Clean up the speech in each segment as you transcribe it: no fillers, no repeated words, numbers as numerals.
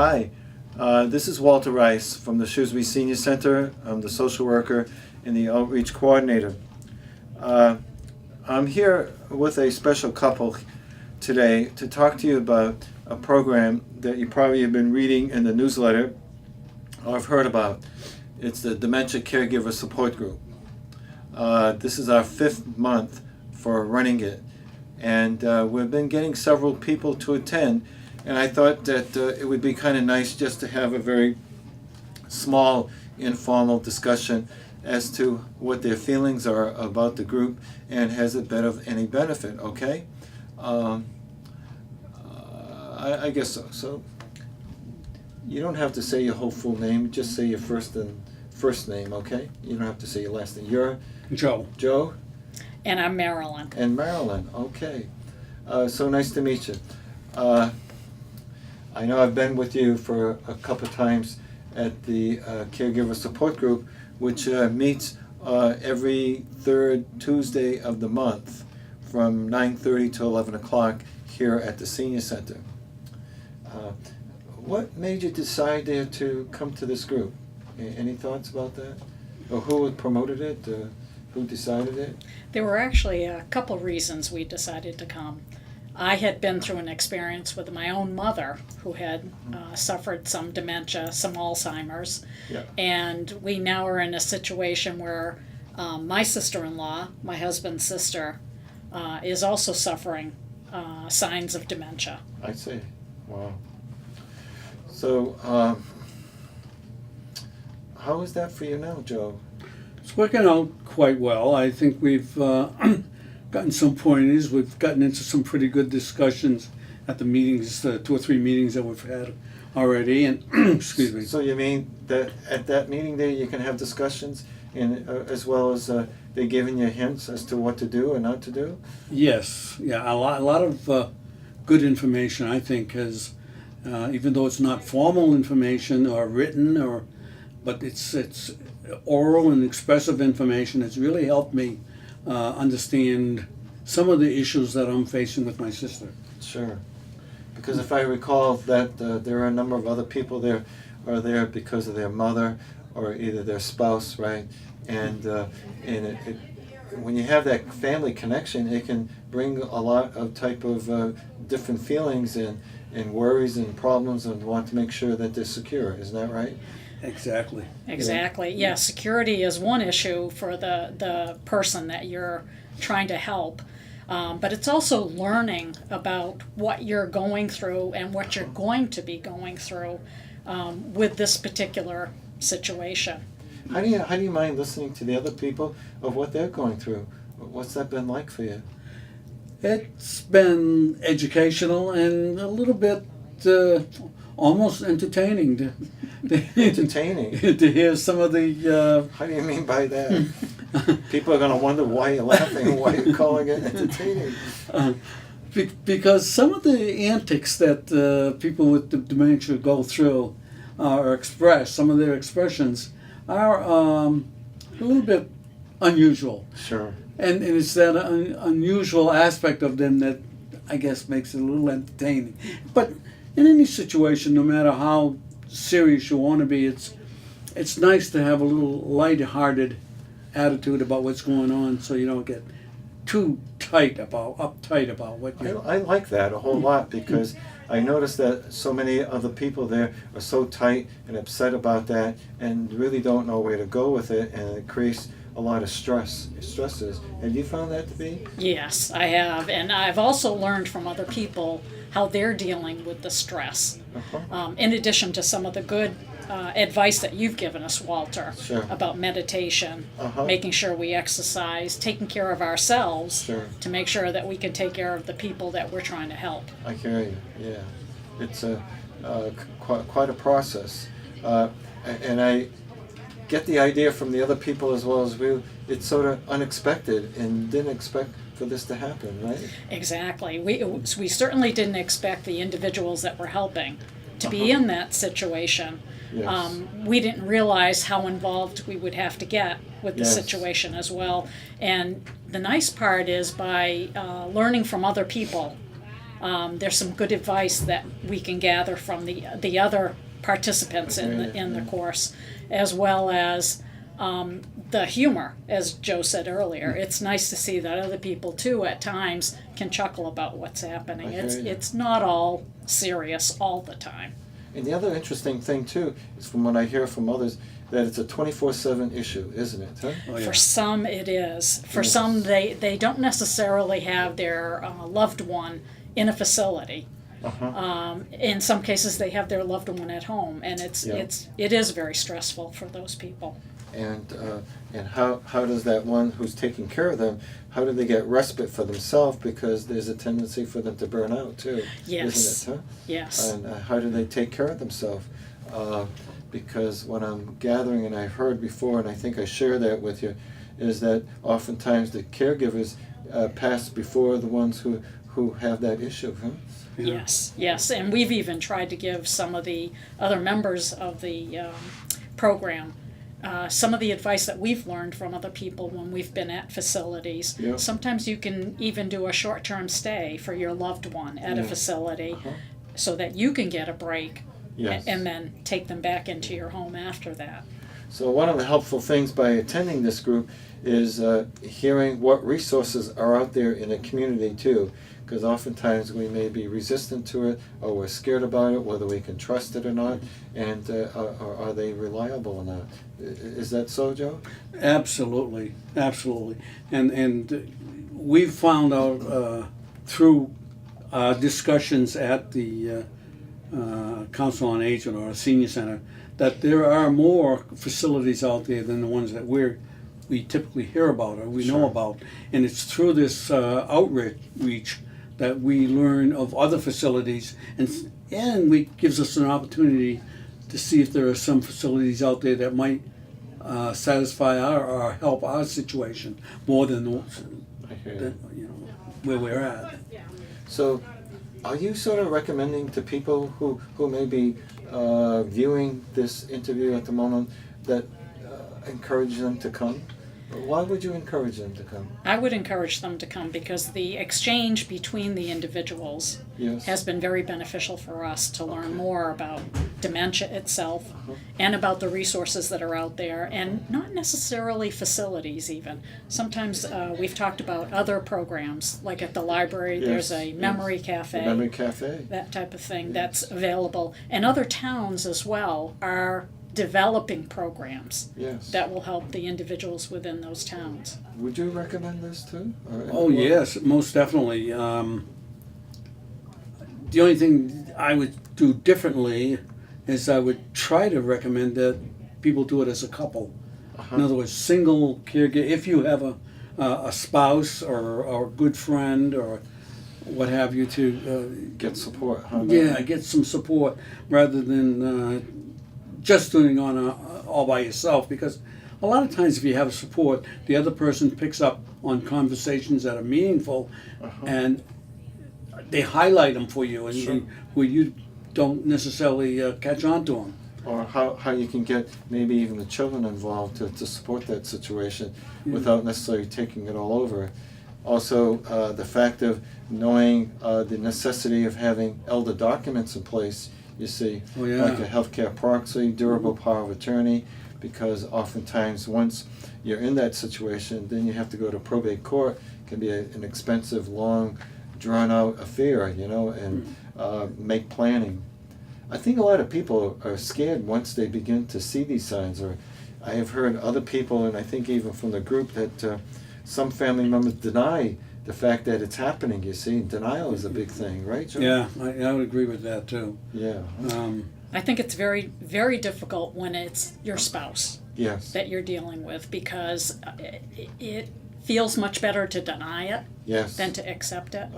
Hi, this is Walter Rice from the Shrewsbury Senior Center. I'm the social worker and the outreach coordinator. I'm here with a special couple today to talk to you about a program that you probably have been reading in the newsletter or have heard about. It's the Dementia Caregiver Support Group. This is our 5th month for running it, and we've been getting several people to attend, and I thought that it would be kind of nice just to have a very small informal discussion as to what their feelings are about the group and has it been of any benefit, okay? I guess so. So you don't have to say your whole full name, just say your first name, okay? You don't have to say your last name. You're Joe. Joe? And I'm Marilyn. And Marilyn, okay. So nice to meet you. I know I've been with you for a couple of times at the Caregiver Support Group, which meets every third Tuesday of the month from 9:30 to 11 o'clock here at the Senior Center. What made you decide there to come to this group? Any thoughts about that? Or who promoted it? Who decided it? There were actually a couple reasons we decided to come. I had been through an experience with my own mother who had suffered some dementia, some Alzheimer's, Yeah. and we now are in a situation where my sister-in-law, my husband's sister, is also suffering signs of dementia. I see. Wow. So, how is that for you now, Joe? It's working out quite well. I think we've gotten some pointers. We've gotten into some pretty good discussions at the meetings, 2 or 3 meetings that we've had already. And excuse me. So you mean that at that meeting there you can have discussions, and as well as they're giving you hints as to what to do and not to do? Yes, yeah, a lot of good information. I think has, even though it's not formal information or written but it's oral and expressive information. It's really helped me understand some of the issues that I'm facing with my sister. Sure. Because if I recall that there are a number of other people there are there because of their mother or either their spouse, right? And when you have that family connection, it can bring a lot of type of different feelings and worries and problems, and want to make sure that they're secure. Isn't that right? Exactly. Exactly. Yeah, security is one issue for the person that you're trying to help. But it's also learning about what you're going through and what you're going to be going through with this particular situation. How do you mind listening to the other people of what they're going through? What's that been like for you? It's been educational and a little bit almost entertaining Entertaining? to hear some of the How do you mean by that? People are going to wonder why you're laughing and why you're calling it entertaining. Because some of the antics that people with dementia go through or express, some of their expressions are a little bit unusual. Sure. And it's that unusual aspect of them that I guess makes it a little entertaining. But in any situation, no matter how serious you want to be, it's nice to have a little light-hearted attitude about what's going on, so you don't get too uptight about what you. I like that a whole lot, because I noticed that so many other people there are so tight and upset about that and really don't know where to go with it, and it creates a lot of stresses. Have you found that to be? Yes, I have. And I've also learned from other people how they're dealing with the stress. In addition to some of the good advice that you've given us, Walter, Sure. about meditation, making sure we exercise, taking care of ourselves, Sure. to make sure that we can take care of the people that we're trying to help. I hear you. Yeah, it's quite a process, and I get the idea from the other people as well as we. It's sort of unexpected, and didn't expect for this to happen, right? Exactly. We certainly didn't expect the individuals that we're helping to be in that situation. Yes. We didn't realize how involved we would have to get with the Yes. situation as well. And the nice part is by learning from other people there's some good advice that we can gather from the other participants in the course, as well as the humor, as Joe said earlier. It's nice to see that other people too at times can chuckle about what's happening. It's not all serious all the time. And the other interesting thing too is, from what I hear from others, that it's a 24/7 issue, isn't it? Huh? Oh, yeah. For some it is. For some they don't necessarily have their loved one in a facility. In some cases they have their loved one at home, and it is very stressful for those people. And how does that one who's taking care of them, how do they get respite for themselves, because there's a tendency for them to burn out too, Yes. isn't it? Huh? Yes. And how do they take care of themselves? Because what I'm gathering, and I've heard before, and I think I share that with you, is that oftentimes the caregivers pass before the ones who have that issue. Huh? Yeah. Yes, and we've even tried to give some of the other members of the program some of the advice that we've learned from other people when we've been at facilities. Yeah. Sometimes you can even do a short-term stay for your loved one at a facility so that you can get a break and then take them back into your home after that. So one of the helpful things by attending this group is hearing what resources are out there in the community too, because oftentimes we may be resistant to it, or we're scared about it, whether we can trust it or not, and are they reliable or not. Is that so, Joe? Absolutely, absolutely. And we've found out through discussions at the Council on Aging or Senior Center that there are more facilities out there than the ones that we typically hear about or we know about. And it's through this outreach that we learn of other facilities, and we gives us an opportunity to see if there are some facilities out there that might satisfy or help our situation more than where we're at. So are you sort of recommending to people who may be viewing this interview at the moment that encourage them to come? Why would you encourage them to come? I would encourage them to come because the exchange between the individuals has been very beneficial for us to learn more about dementia itself and about the resources that are out there, and not necessarily facilities even. Sometimes we've talked about other programs, like at the library there's a memory cafe. The memory cafe. That type of thing that's available. And other towns as well are developing programs that will help the individuals within those towns. Would you recommend this too? Oh yes, most definitely. The only thing I would do differently is I would try to recommend that people do it as a couple. In other words, single caregiver. If you have a spouse or a good friend or what have you, to get support. Get some support rather than just doing on all by yourself, because a lot of times if you have support, the other person picks up on conversations that are meaningful and they highlight them for you, and where you don't necessarily catch on to them. Or how you can get maybe even the children involved to support that situation without necessarily taking it all over. Also, the fact of knowing the necessity of having elder documents in place, you see, like a healthcare proxy, durable power of attorney, because oftentimes once you're in that situation, then you have to go to probate court. It can be an expensive, long, drawn-out affair, and make planning. I think a lot of people are scared once they begin to see these signs, or I have heard other people, and I think even from the group, that some family members deny the fact that it's happening. You see, denial is a big thing, right, Joe? Yeah, I would agree with that too. Yeah. I think it's very, very difficult when it's your spouse that you're dealing with, because it feels much better to deny it than to accept it.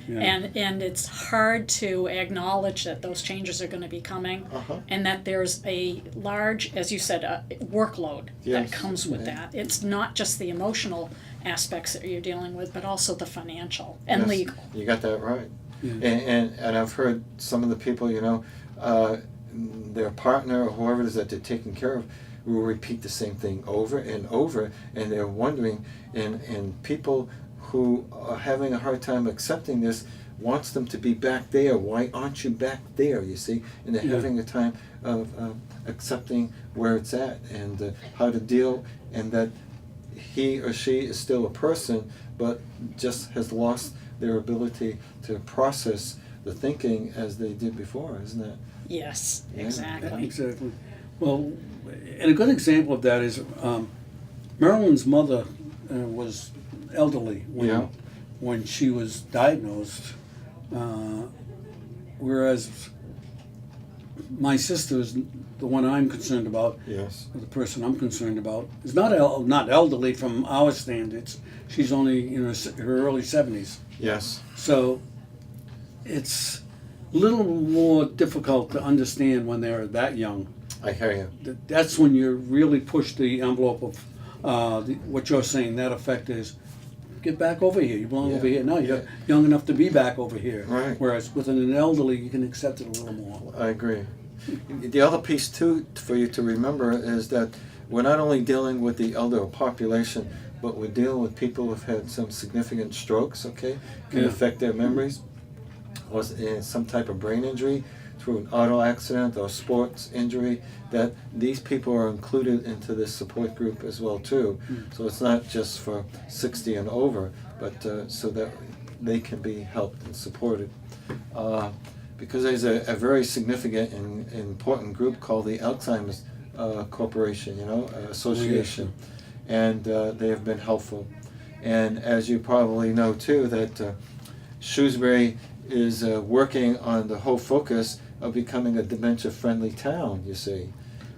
And it's hard to acknowledge that those changes are going to be coming, and that there's a large, as you said, workload that comes with that. It's not just the emotional aspects that you're dealing with, but also the financial and legal. You got that right. And I've heard some of the people, their partner or whoever it is that they're taking care of will repeat the same thing over and over, and they're wondering, and people who are having a hard time accepting this wants them to be back there. Why aren't you back there, you see? And they're Yeah. having a time of accepting where it's at and how to deal, and that he or she is still a person, but just has lost their ability to process the thinking as they did before, isn't it? Yes, Yeah. exactly. Exactly. Well, and a good example of that is Marilyn's mother was elderly Yeah. when she was diagnosed, whereas my sister is the one I'm concerned about. Yes. The person I'm concerned about is not not elderly from our standards. She's only in her early 70s. Yes. So it's a little more difficult to understand when they're that young. I hear you. That's when you really push the envelope of what you're saying. That effect is, get back over here. You belong Yeah. over here. No, you're Yeah. young enough to be back over here. Right. Whereas with an elderly, you can accept it a little more. I agree. The other piece too for you to remember is that we're not only dealing with the elder population, but we're dealing with people who've had some significant strokes, okay? Can Yeah. affect their memories, or some type of brain injury through an auto accident or sports injury, that these people are included into this support group as well too. So it's not just for 60 and over, but so that they can be helped and supported. Because there's a very significant and important group called the Alzheimer's Corporation, Association, and they have been helpful. And as you probably know too, that Shrewsbury is working on the whole focus of becoming a dementia-friendly town, you see.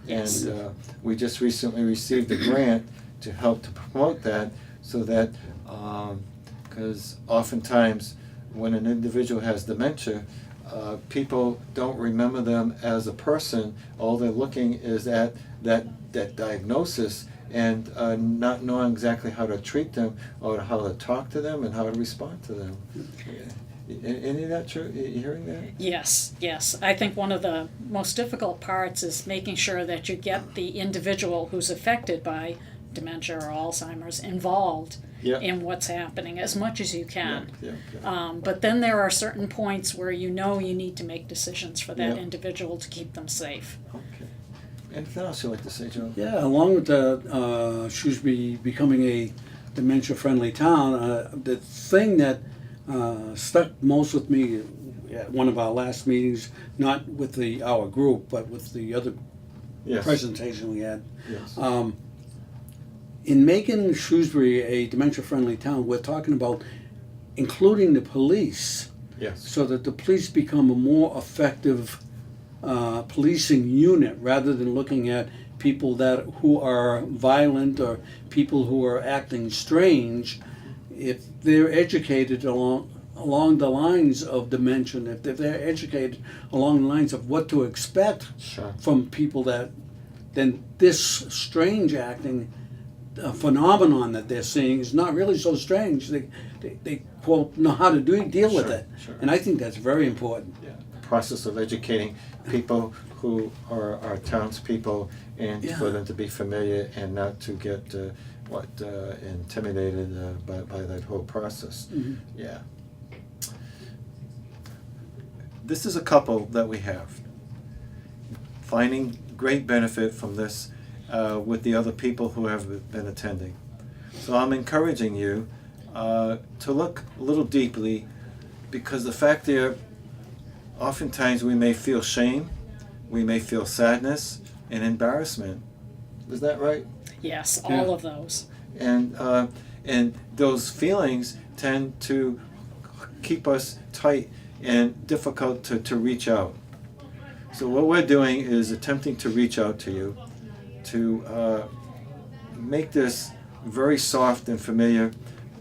Yes. And we just recently received a grant to help to promote that, so that, because oftentimes when an individual has dementia, people don't remember them as a person. All they're looking is at that diagnosis, and not knowing exactly how to treat them or how to talk to them and how to respond to them. Any of that true? You hearing that? Yes, yes. I think one of the most difficult parts is making sure that you get the individual who's affected by dementia or Alzheimer's involved Yeah. in what's happening as much as you can. Yeah. But then there are certain points where you know you need to make decisions for that Yeah. individual to keep them safe. Okay. Anything else you'd like to say, Joe? Yeah, along with the Shrewsbury becoming a dementia-friendly town, the thing that stuck most with me at one of our last meetings, not with our group, but with the other Yes. presentation we had. Yes. In making Shrewsbury a dementia-friendly town, we're talking about including the police, Yes. so that the police become a more effective policing unit, rather than looking at people who are violent or people who are acting strange. If they're educated along the lines of dementia, if they're educated along the lines of what to expect Sure. from people, then this strange acting phenomenon that they're seeing is not really so strange. They quote know how to deal with Sure, it, sure. and I think that's very important. Yeah. The process of educating people who are our townspeople, and Yeah. for them to be familiar and not to get intimidated by that whole process. Mhm. Yeah. This is a couple that we have finding great benefit from this with the other people who have been attending. So I'm encouraging you to look a little deeply, because the fact there, oftentimes we may feel shame, we may feel sadness and embarrassment. Is that right? Yes, Yeah. all of those. And those feelings tend to keep us tight and difficult to reach out. So what we're doing is attempting to reach out to you, to make this very soft and familiar,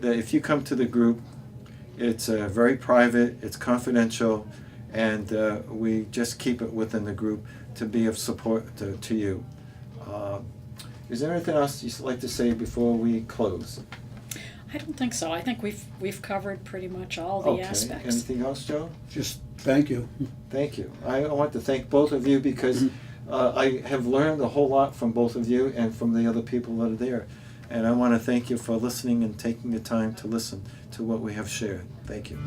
that if you come to the group, it's very private, it's confidential, and we just keep it within the group to be of support to you. Is there anything else you'd like to say before we close? I don't think so. I think we've covered pretty much all the aspects. Anything else, Joe? Just thank you. Thank you. I want to thank both of you, because I have learned a whole lot from both of you and from the other people that are there. And I want to thank you for listening and taking the time to listen to what we have shared. Thank you.